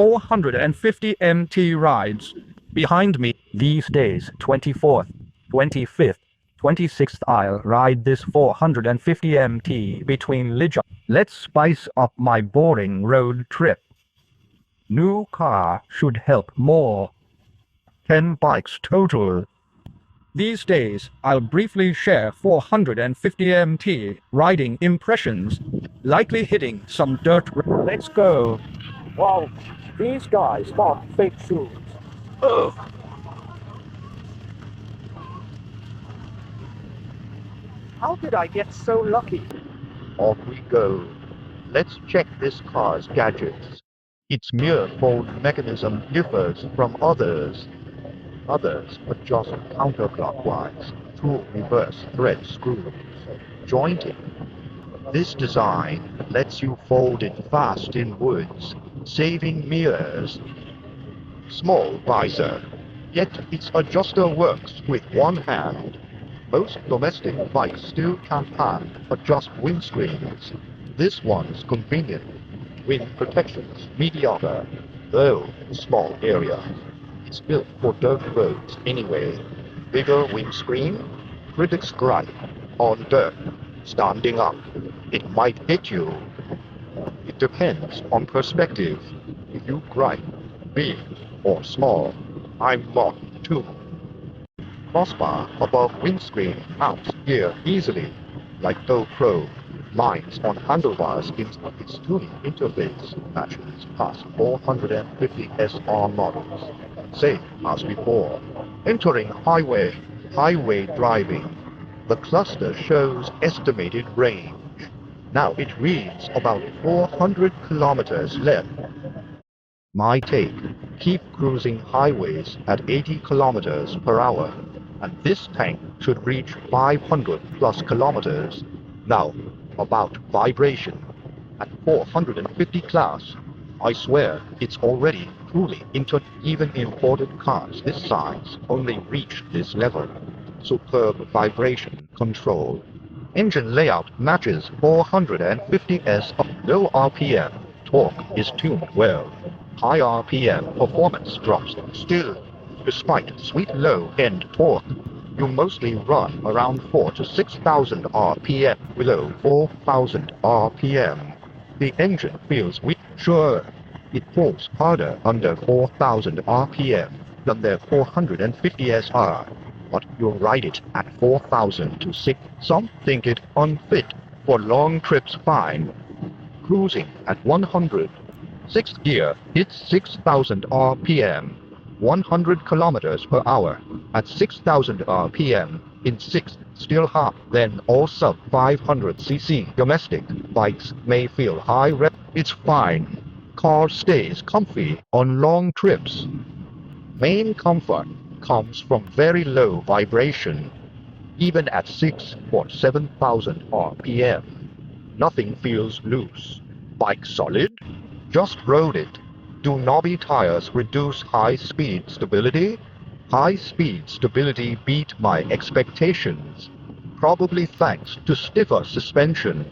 450MT rides. Behind me, these days, 24th, 25th, 26th I'll ride this 450MT between Lidja. Let's spice up my boring road trip. New car should help more. 10 bikes total. These days, I'll briefly share 450MT riding impressions, likely hitting some dirt. Let's go. Wow, these guys bought fake shoes. Ugh. How did I get so lucky? Off we go. Let's check this car's gadgets. Its mirror fold mechanism differs from others. Others adjust counterclockwise through reverse thread screws. Jointing. This design lets you fold it fast in woods, saving mirrors. Small visor, yet its adjuster works with one hand. Most domestic bikes still can't adjust windscreens. This one's convenient. Wind protection's mediocre, though small area. It's built for dirt roads anyway. Bigger windscreen? Critics gripe. On dirt, standing up, it might hit you. It depends on perspective. If you gripe, big or small, I'm not too. Crossbar above windscreen mounts gear easily, like GoPro. Lines on handlebars in its tuning interface matches past 450 SR models. Same as before. Entering highway driving. The cluster shows estimated range. Now it reads about 400 kilometers left. My take, keep cruising highways at 80 kilometers per hour, and this tank should reach 500 plus kilometers. Now, about vibration. At 450 class, I swear it's already truly even imported cars this size only reach this level. Superb vibration control. Engine layout matches 450S of low RPM. Torque is tuned well. High RPM performance drops still. Despite sweet low-end torque, you mostly run around 4 to 6,000 RPM below 4,000 RPM. The engine feels weak. Sure, it pulls harder under 4,000 RPM than their 450 SR, but you'll ride it at 4,000 to 6. Some think it unfit for long trips fine. Cruising at 100. Sixth gear hits 6,000 RPM. 100 kilometers per hour at 6,000 RPM in 6th, still half. Then all sub 500cc domestic bikes may feel high rep. It's fine. Car stays comfy on long trips. Main comfort comes from very low vibration. Even at 6 or 7,000 RPM, nothing feels loose. Bike solid? Just rode it. Do knobby tires reduce high-speed stability? High-speed stability beat my expectations, probably thanks to stiffer suspension.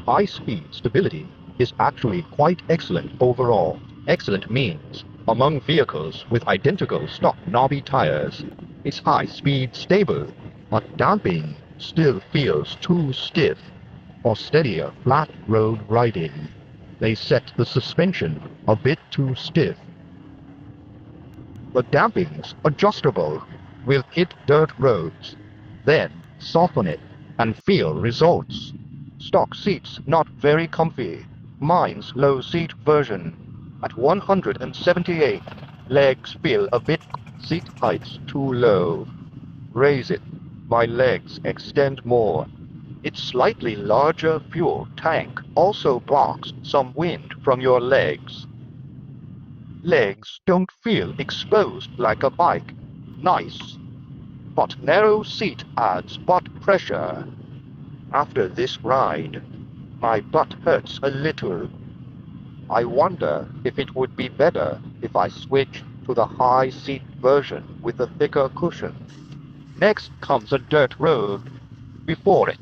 High-speed stability is actually quite excellent overall. Excellent means, among vehicles with identical stock knobby tires, it's high-speed stable, but damping still feels too stiff. For steadier flat road riding, they set the suspension a bit too stiff. The damping's adjustable. Will hit dirt roads, then soften it and feel results. Stock seats not very comfy. Mine's low seat version. At 178, legs feel a bit. Seat height's too low. Raise it. My legs extend more. Its slightly larger fuel tank also blocks some wind from your legs. Legs don't feel exposed like a bike. Nice. But narrow seat adds butt pressure. After this ride, my butt hurts a little. I wonder if it would be better if I switch to the high seat version with a thicker cushion. Next comes a dirt road. Before it,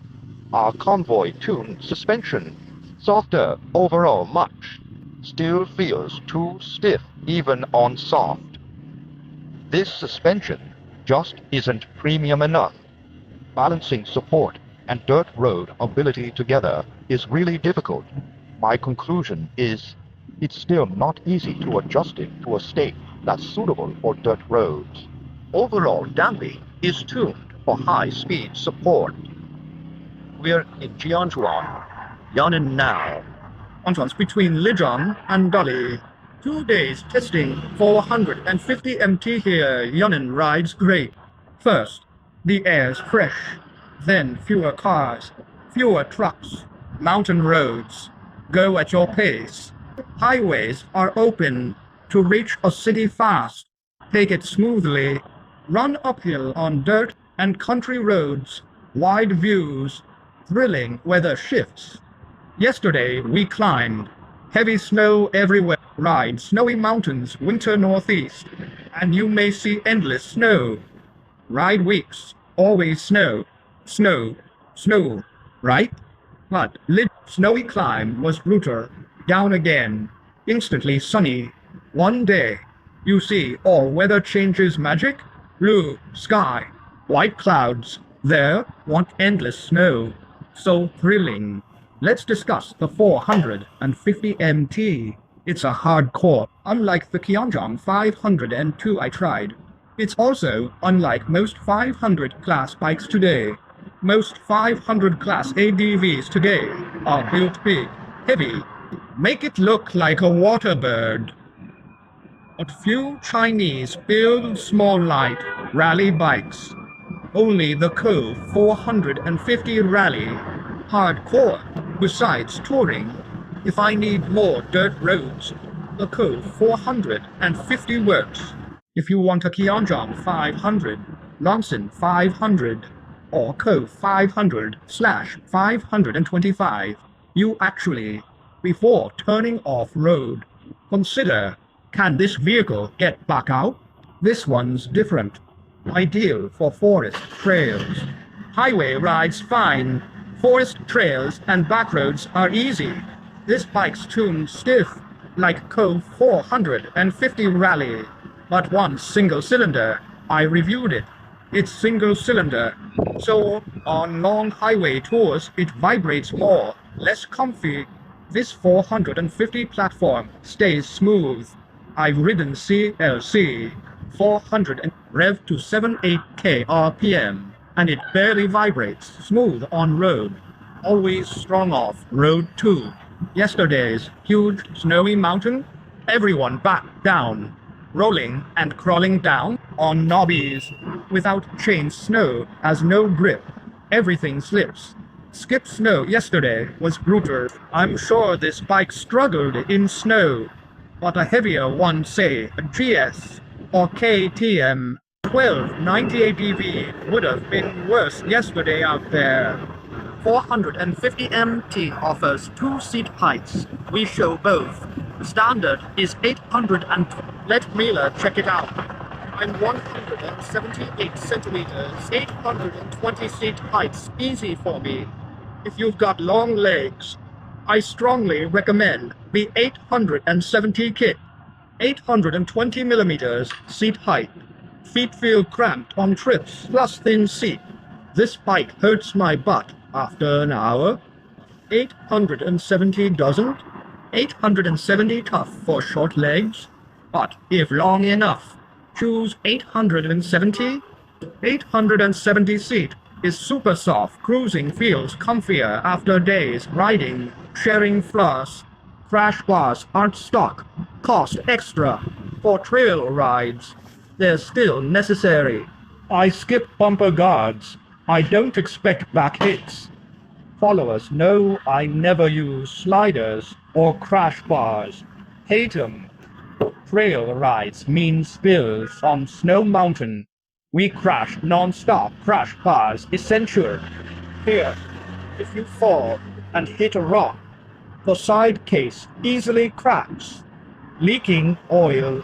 our convoy-tuned suspension. Softer overall much. still feels too stiff even on soft. This suspension just isn't premium enough. Balancing support and dirt road ability together is really difficult. My conclusion is it's still not easy to adjust it to a state that's suitable for dirt roads. Overall damping is tuned for high-speed support. We're in Jianchuan, Yunnan now. Contents between Lijiang and Dali. 2 days testing 450 MT here. Yunnan rides great. First, the air's fresh. Then fewer cars, fewer trucks, mountain roads. Go at your pace. Highways are open to reach a city fast. Take it smoothly. Run uphill on dirt and country roads. Wide views. Thrilling weather shifts. Yesterday we climbed. Heavy snow everywhere. Ride snowy mountains, winter northeast, and you may see endless snow. Ride weeks, always snow, snow, snow, right? But snowy climb was brutal. Down again, instantly sunny. One day, you see all weather changes magic. Blue sky, white clouds. There, want endless snow. So thrilling. Let's discuss the 450 MT. It's a hardcore, unlike the Kianjiang 502 I tried. It's also unlike most 500 class bikes today. Most 500 class ADVs today are built big, heavy, make it look like a water bird. But few Chinese build small light rally bikes. Only the Co 450 Rally, hardcore. Besides touring, if I need more dirt roads, the Co 450 works. If you want a Kianjiang 500, Lanson 500, or Co 500/525, you actually, before turning off-road, consider, can this vehicle get back out? This one's different. Ideal for forest trails. Highway rides fine. Forest trails and back roads are easy. This bike's tuned stiff, like Co 450 Rally, but one single cylinder. I reviewed it. It's single cylinder, so on long highway tours it vibrates more, less comfy. This 450 platform stays smooth. I've ridden CLC 400 and rev to 78k RPM, and it barely vibrates, smooth on road. Always strong off road too. Yesterday's huge snowy mountain, everyone back down, rolling and crawling down on knobbies. Without chain snow has no grip. Everything slips. Skip snow yesterday was brutal. I'm sure this bike struggled in snow, but a heavier one, say a GS or KTM 1290 ADV would have been worse yesterday out there. 450 MT offers 2-seat heights. We show both. Standard is 800 and let Mila check it out. I'm 178 centimeters, 820 seat heights, easy for me. If you've got long legs, I strongly recommend the 870 kit. 820 millimeters seat height. Feet feel cramped on trips, plus thin seat. This bike hurts my butt after an hour. 870 doesn't. 870 tough for short legs, but if long enough, choose 870. 870 seat is super soft. Cruising feels comfier after days riding. Sharing floors. Crash bars aren't stock. Cost extra. For trail rides, they're still necessary. I skip bumper guards. I don't expect back hits. Followers know I never use sliders or crash bars. Hate 'em. Trail rides mean spills on snow mountain. We crash non-stop. Crash bars essential. Here, if you fall and hit a rock, the side case easily cracks. Leaking oil.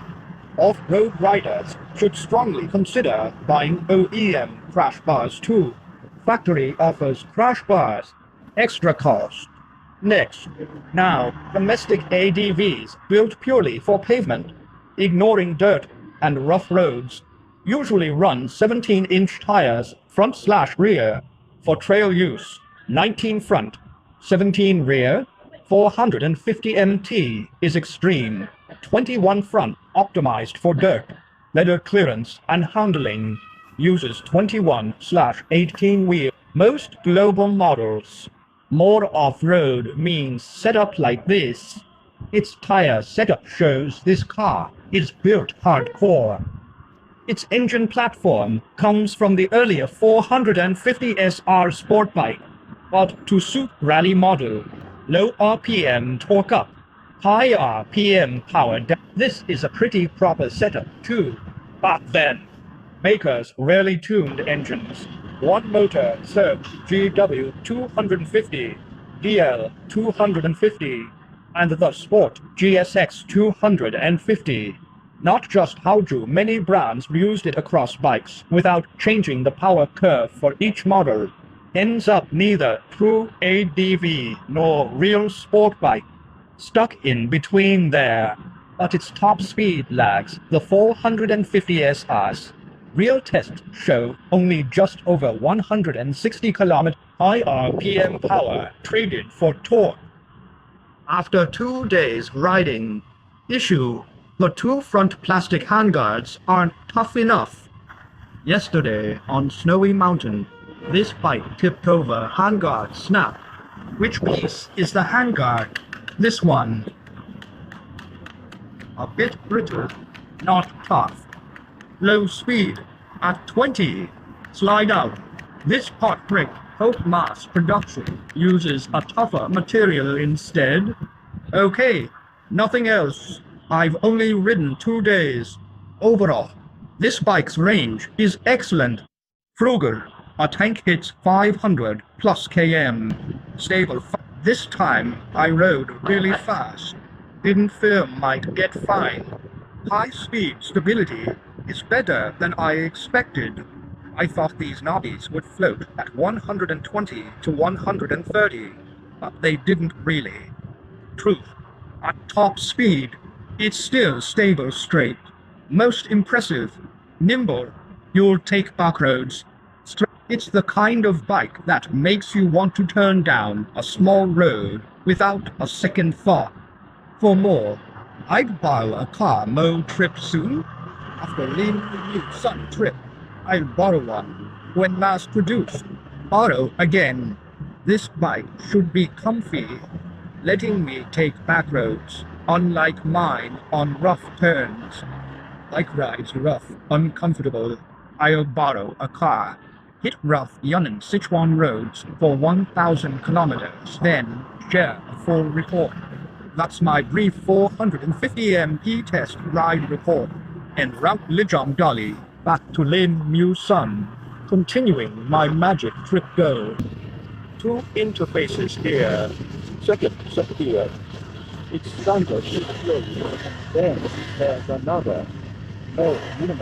Off-road riders should strongly consider buying OEM crash bars too. Factory offers crash bars. Extra cost. Next, now, domestic ADVs built purely for pavement, ignoring dirt and rough roads, usually run 17-inch tires front/rear for trail use, 19 front, 17 rear, 450 MT is extreme, 21 front optimized for dirt, leather clearance and handling, uses 21/18 wheel. Most global models. More off-road means setup like this. Its tire setup shows this car is built hardcore. Its engine platform comes from the earlier 450 SR sport bike, but to suit rally model, low RPM torque up, high RPM power down. This is a pretty proper setup too, but then, makers rarely tuned engines. One motor served GW 250, DL 250, and the Sport GSX 250. Not just how do many brands used it across bikes without changing the power curve for each model. Ends up neither true ADV nor real sport bike. Stuck in between there. But its top speed lags the 450 SRs. Real tests show only just over 160 kilometers high RPM power traded for torque. After 2 days riding, issue, the two front plastic handguards aren't tough enough. Yesterday, on Snowy Mountain, this bike tipped over, handguard snapped. Which piece is the handguard? This one. A bit brittle, not tough. Low speed, at 20. Slide out. This pot brick, hope mass production, uses a tougher material instead. Okay, nothing else. I've only ridden 2 days. Overall, this bike's range is excellent. Frugal, a tank hits 500 plus km. Stable. This time I rode really fast. Didn't fear might get fined. High speed stability is better than I expected. I thought these knobbies would float at 120 to 130, but they didn't really. Truth, at top speed, it's still stable straight. Most impressive, nimble, you'll take back roads. It's the kind of bike that makes you want to turn down a small road without a second thought. For more, I'd borrow a car mow trip soon. After leaving the new Sun trip, I'll borrow one when mass produced. Borrow again. This bike should be comfy, letting me take back roads, unlike mine on rough turns. Bike rides rough, uncomfortable. I'll borrow a car. Hit rough Yunnan Sichuan roads for 1,000 kilometers, then share a full report. That's my brief 450 MT test ride report. En route Lijong Dolly, back to Lin Mu Sun, continuing my magic trip go. 2 interfaces here, second here. It's standard slow. Then there's another. Oh, no.